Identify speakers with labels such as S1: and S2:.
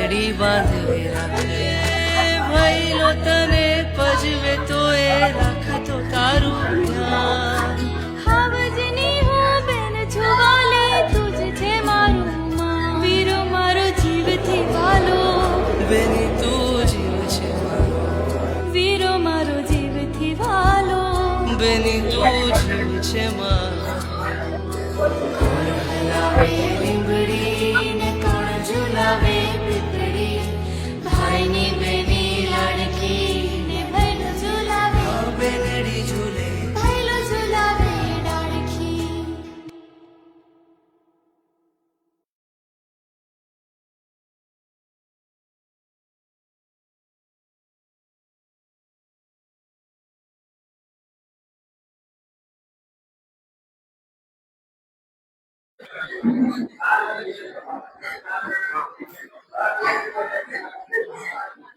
S1: બેનડી બાંધવી રાખે ભઈલો તને પજવે તો એ રાખતો તારું ધ્યાન
S2: હાવજની હું બેન છુવાલે તુજ છે મારું માં વીરો મારો જીવથી વાલો
S1: બેની તું જીવ છે મારો
S2: વીરો મારો જીવથી વાલો
S1: બેની તું જીવ છે મારો
S2: કોણ હલાવે લીંબડી ને કોણ ઝુલાવે પીપળી ભાઈની બેની લાડકી ને ભાઈલો ઝુલાવે
S1: બેનડી ઝૂલે
S2: ભાઈલો ઝુલાવે ડાળખી